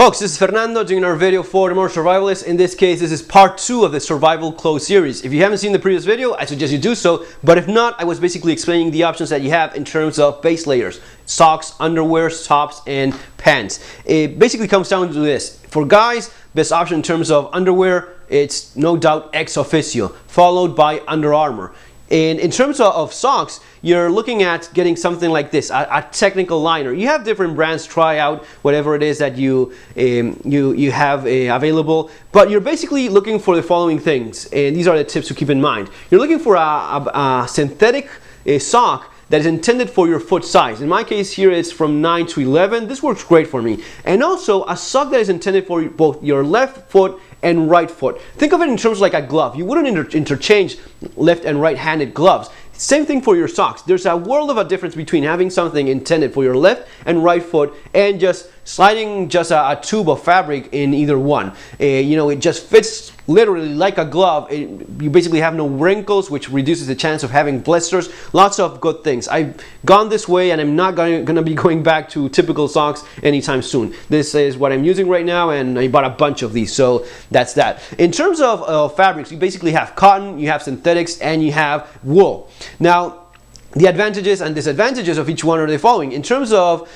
Folks, this is Fernando doing our video for the more survivalists. In this case, this is part 2 of the survival clothes series. If you haven't seen the previous video, I suggest you do so. But if not, I was basically explaining the options that you have in terms of base layers. Socks, underwear, tops, and pants. It basically comes down to this. For guys, best option in terms of underwear, it's no doubt ex officio, followed by Under Armour. And in terms of socks, you're looking at getting something like this, a technical liner. You have different brands, try out whatever it is that you have available, but you're basically looking for the following things, and these are the tips to keep in mind. You're looking for a synthetic sock that is intended for your foot size. In my case here, it's from 9 to 11. This works great for me. And also a sock that is intended for both your left foot and right foot. Think of it in terms of like a glove. You wouldn't interchange left and right-handed gloves. Same thing for your socks. There's a world of a difference between having something intended for your left and right foot and just sliding just a tube of fabric in either one. You know, it just fits literally like a glove. You basically have no wrinkles, which reduces the chance of having blisters. Lots of good things. I've gone this way and I'm not going to be going back to typical socks anytime soon. This is what I'm using right now, and I bought a bunch of these, so that's that. In terms of fabrics, you basically have cotton, you have synthetics, and you have wool. Now, the advantages and disadvantages of each one are the following. In terms of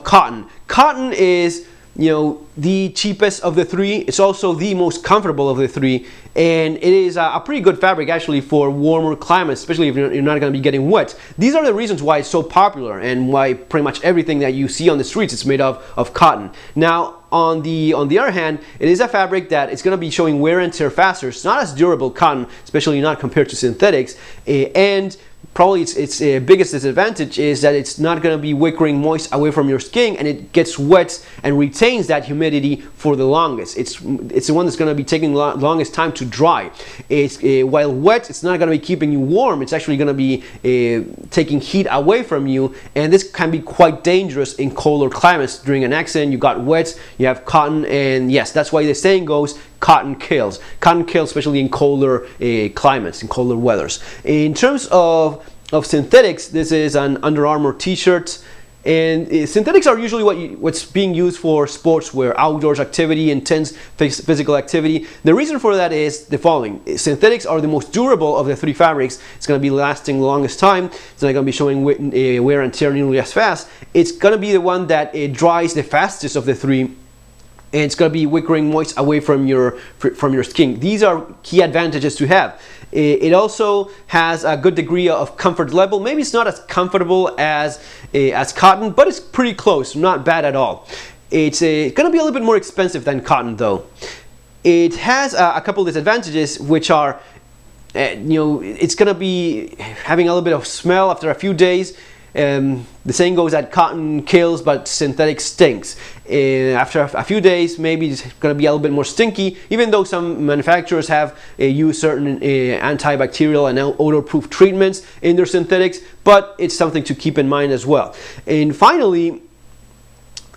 cotton, cotton is, you know, the cheapest of the three. It's also the most comfortable of the three, and it is a pretty good fabric actually for warmer climates, especially if you're not going to be getting wet. These are the reasons why it's so popular and why pretty much everything that you see on the streets is made of cotton. Now, on the other hand, it is a fabric that it's going to be showing wear and tear faster. It's not as durable cotton, especially not compared to synthetics, and probably its biggest disadvantage is that it's not going to be wicking moist away from your skin, and it gets wet and retains that humidity for the longest. It's the one that's going to be taking the longest time to dry. While wet, it's not going to be keeping you warm. It's actually going to be taking heat away from you, and this can be quite dangerous in colder climates. During an accident, you got wet, you have cotton, and yes, that's why the saying goes, cotton kills. Cotton kills, especially in colder climates, in colder weathers. In terms of synthetics, this is an Under Armour t-shirt, and synthetics are usually what's being used for sportswear, outdoors activity, intense physical activity. The reason for that is the following. Synthetics are the most durable of the three fabrics. It's going to be lasting the longest time. It's not going to be showing wear and tear nearly as fast. It's going to be the one that dries the fastest of the three, and it's going to be wicking moist away from your skin. These are key advantages to have. It also has a good degree of comfort level. Maybe it's not as comfortable as cotton, but it's pretty close, not bad at all. It's going to be a little bit more expensive than cotton though. It has a couple of disadvantages, which are, you know, it's going to be having a little bit of smell after a few days. The saying goes that cotton kills, but synthetic stinks. After a few days, maybe it's going to be a little bit more stinky, even though some manufacturers have used certain antibacterial and odor-proof treatments in their synthetics, but it's something to keep in mind as well. And finally,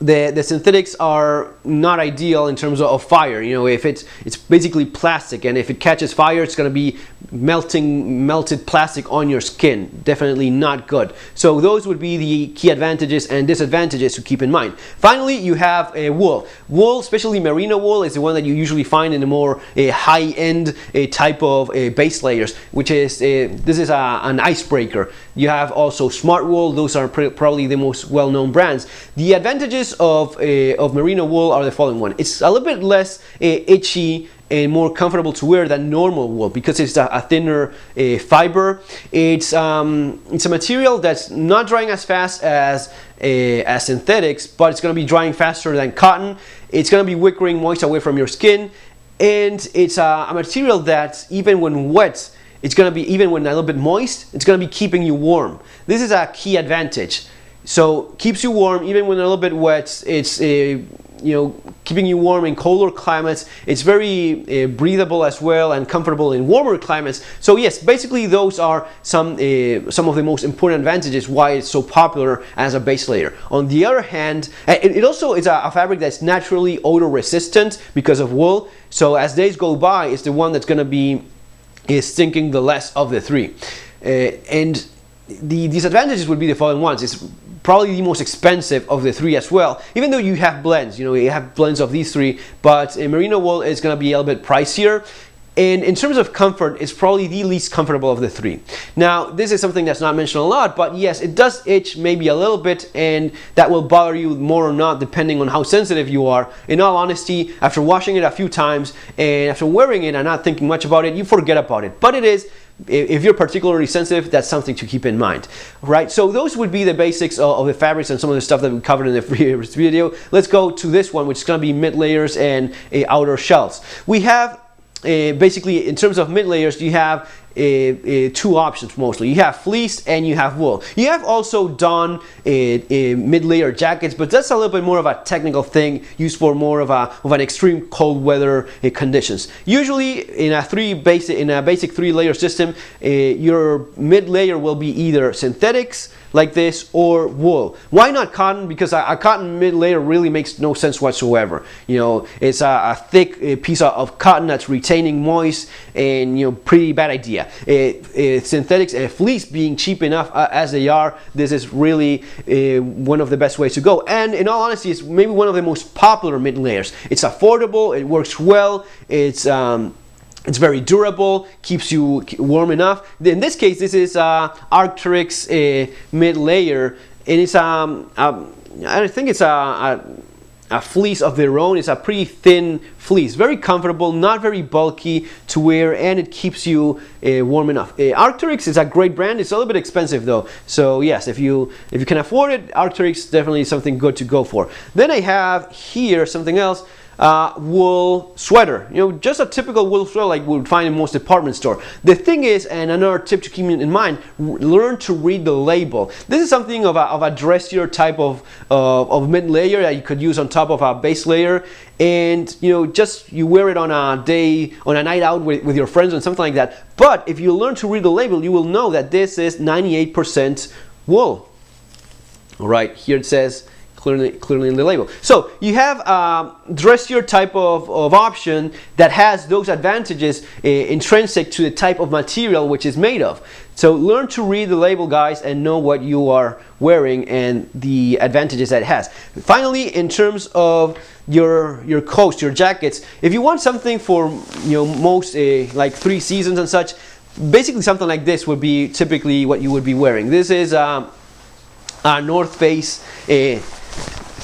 the synthetics are not ideal in terms of fire. You know, if it's basically plastic, and if it catches fire, it's going to be melted plastic on your skin. Definitely not good. So those would be the key advantages and disadvantages to keep in mind. Finally, you have wool. Wool, especially merino wool, is the one that you usually find in the more high-end type of base layers, which is this is an icebreaker. You have also smart wool. Those are probably the most well-known brands. The advantages of merino wool are the following one. It's a little bit less itchy and more comfortable to wear than normal wool because it's a thinner fiber. It's a material that's not drying as fast as synthetics, but it's going to be drying faster than cotton. It's going to be wicking moist away from your skin, and it's a material that even when wet, it's going to be, even when a little bit moist, it's going to be keeping you warm. This is a key advantage. So keeps you warm even when a little bit wet. It's you know, keeping you warm in colder climates. It's very breathable as well and comfortable in warmer climates. So yes, basically those are some of the most important advantages why it's so popular as a base layer. On the other hand, it also is a fabric that's naturally odor resistant because of wool. So as days go by, it's the one that's going to be stinking the less of the three. And the disadvantages would be the following ones. It's probably the most expensive of the three as well, even though you have blends. You know, you have blends of these three, but merino wool is going to be a little bit pricier. And in terms of comfort, it's probably the least comfortable of the three. Now, this is something that's not mentioned a lot, but yes, it does itch maybe a little bit, and that will bother you more or not depending on how sensitive you are. In all honesty, after washing it a few times and after wearing it and not thinking much about it, you forget about it. But it is, if you're particularly sensitive, that's something to keep in mind, right? So those would be the basics of the fabrics and some of the stuff that we covered in the previous video. Let's go to this one, which is going to be mid layers and outer shells. We have basically, in terms of mid layers, you have two options mostly. You have fleece and you have wool. You have also done mid-layer jackets, but that's a little bit more of a technical thing used for more of an extreme cold weather conditions. Usually in a basic three-layer system, your mid-layer will be either synthetics like this or wool. Why not cotton? Because a cotton mid-layer really makes no sense whatsoever. You know, it's a thick piece of cotton that's retaining moist, and you know, pretty bad idea. Synthetics, fleece being cheap enough as they are, this is really one of the best ways to go. And in all honesty, it's maybe one of the most popular mid-layers. It's affordable, it works well, it's very durable, keeps you warm enough. In this case, this is Arc'teryx mid-layer, and it's I think it's a fleece of their own. It's a pretty thin fleece, very comfortable, not very bulky to wear, and it keeps you warm enough. Arc'teryx is a great brand. It's a little bit expensive though, so yes, if you can afford it, Arc'teryx definitely is something good to go for. Then I have here something else. Wool sweater, you know, just a typical wool sweater like we would find in most department store. The thing is, and another tip to keep in mind, learn to read the label. This is something of a dressier type of mid layer that you could use on top of a base layer, and you know, just you wear it on a night out with your friends and something like that. But if you learn to read the label, you will know that this is 98% wool. All right, here it says clearly in the label. So you have a dressier type of option that has those advantages intrinsic to the type of material which is made of. So learn to read the label, guys, and know what you are wearing and the advantages that it has. Finally, in terms of your coats, your jackets, if you want something for, you know, most like 3 seasons and such, basically something like this would be typically what you would be wearing. This is a North Face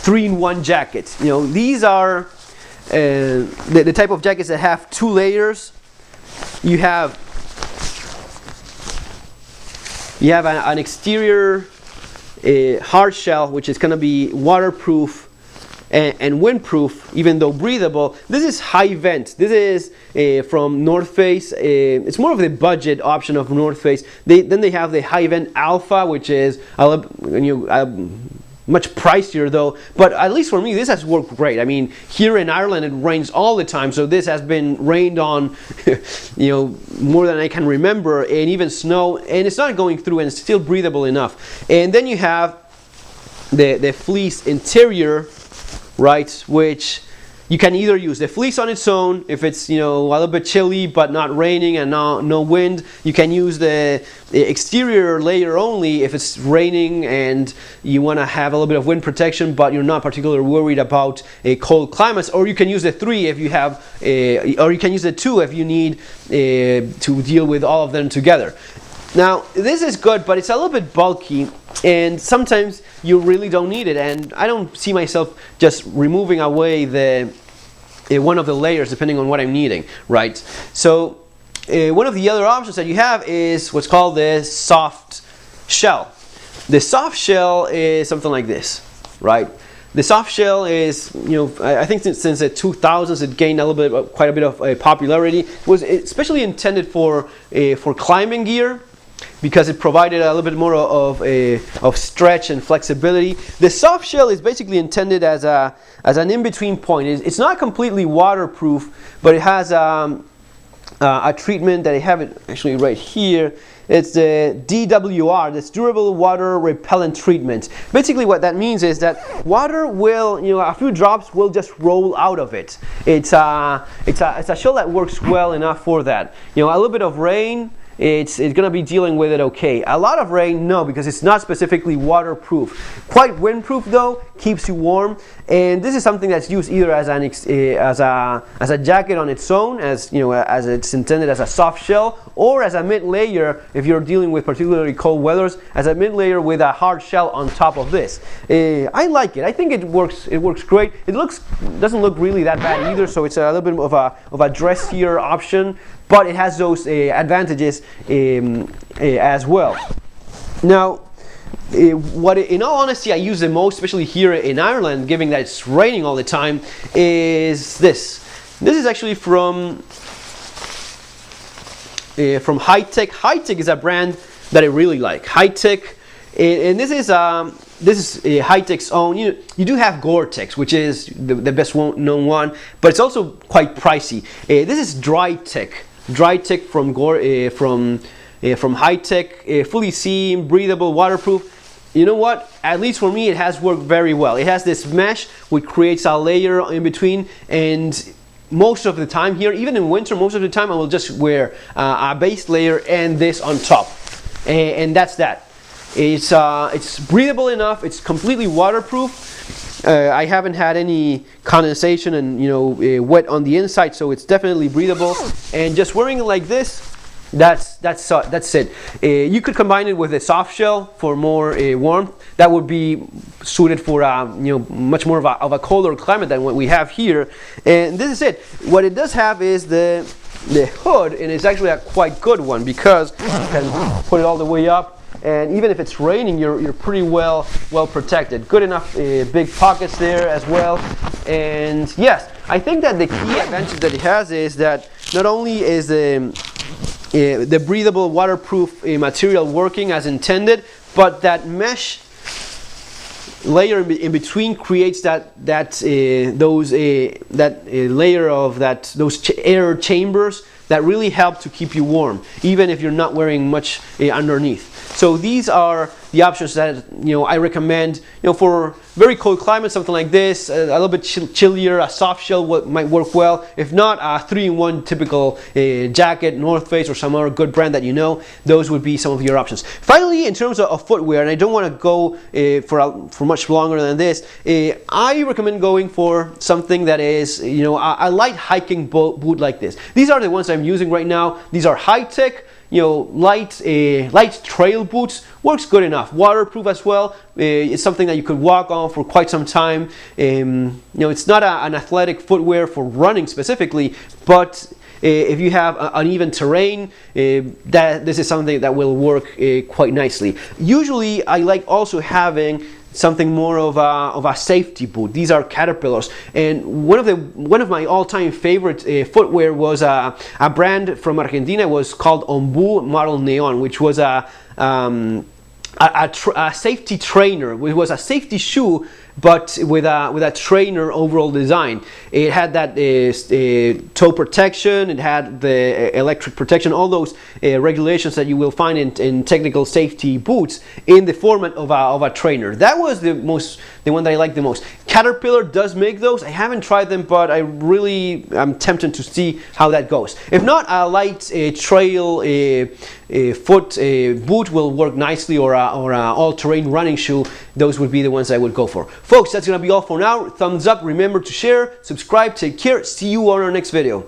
3-in-1 jackets. You know, these are the type of jackets that have 2 layers. You have an exterior hard shell, which is going to be waterproof and windproof, even though breathable. This is high vent. This is from North Face. It's more of the budget option of North Face. Then they have the high vent Alpha, which is much pricier though, but at least for me this has worked great. I mean, here in Ireland it rains all the time, so this has been rained on you know, more than I can remember, and even snow, and it's not going through, and it's still breathable enough. And then you have the fleece interior, right, which you can either use the fleece on its own if it's, you know, a little bit chilly but not raining and no wind. You can use the exterior layer only if it's raining and you want to have a little bit of wind protection but you're not particularly worried about cold climates. Or you can use the 3 if you have, or you can use the 2 if you need to deal with all of them together. Now, this is good, but it's a little bit bulky, and sometimes you really don't need it, and I don't see myself just removing away one of the layers depending on what I'm needing, right? So one of the other options that you have is what's called the soft shell. The soft shell is something like this, right? The soft shell is, you know, I think since the 2000s it gained quite a bit of popularity. It was especially intended for climbing gear, because it provided a little bit more of stretch and flexibility. The soft shell is basically intended as an in-between point. It's not completely waterproof, but it has a treatment that I have it actually right here. It's the DWR, this durable water repellent treatment. Basically what that means is that water will, you know, a few drops will just roll out of it. It's a shell that works well enough for that. You know, a little bit of rain it's gonna be dealing with it okay. A lot of rain, no, because it's not specifically waterproof. Quite windproof though, keeps you warm, and this is something that's used either as a jacket on its own, as you know, as it's intended as a soft shell, or as a mid layer if you're dealing with particularly cold weathers, as a mid layer with a hard shell on top of this. I like it. I think it works. It works great. It doesn't look really that bad either, so it's a little bit of a dressier option, but it has those advantages as well. Now, in all honesty, I use the most, especially here in Ireland, given that it's raining all the time, is this. This is actually from High-Tech. High-Tech is a brand that I really like. High-Tech, and this is High-Tech's own. You do have Gore-Tex, which is the best known one, but it's also quite pricey. This is Dry-Tech. Dry-Tech from High-Tech, fully seam, breathable, waterproof. You know what? At least for me, it has worked very well. It has this mesh which creates a layer in between, and most of the time here, even in winter, most of the time I will just wear a base layer and this on top, and that's that. It's breathable enough. It's completely waterproof. I haven't had any condensation and wet on the inside, so it's definitely breathable. And just wearing it like this, that's it. You could combine it with a soft shell for more warmth. That would be suited for much more of a colder climate than what we have here. And this is it. What it does have is the hood, and it's actually a quite good one because you can put it all the way up. And even if it's raining, you're pretty well protected. Good enough big pockets there as well. And yes, I think that the key advantage that it has is that not only is the breathable, waterproof material working as intended, but that mesh layer in between creates that layer of those air chambers that really help to keep you warm, even if you're not wearing much underneath. So these are the options that I recommend. For very cold climates, something like this, a little bit chillier, a soft shell might work well. If not, a 3-in-1 typical jacket, North Face or some other good brand that those would be some of your options. Finally, in terms of footwear, and I don't want to go for much longer than this, I recommend going for something that is a light hiking boot like this. These are the ones I'm using right now. These are High-Tech. Light trail boots, works good enough. Waterproof as well. It's something that you could walk on for quite some time. It's not an athletic footwear for running specifically, but if you have uneven terrain, this is something that will work quite nicely. Usually, I like also having something more of a safety boot. These are Caterpillars, and one of my all-time favorite footwear was a brand from Argentina. It was called Ombu Model Neon, which was a safety trainer. It was a safety shoe, but with a trainer overall design. It had that toe protection, it had the electric protection, all those regulations that you will find in technical safety boots in the format of a trainer. That was the one that I liked the most. Caterpillar does make those. I haven't tried them, but I'm tempted to see how that goes. If not, a light trail foot boot will work nicely, or a all-terrain running shoe. Those would be the ones I would go for. Folks, that's gonna be all for now. Thumbs up, remember to share, subscribe, take care, see you on our next video.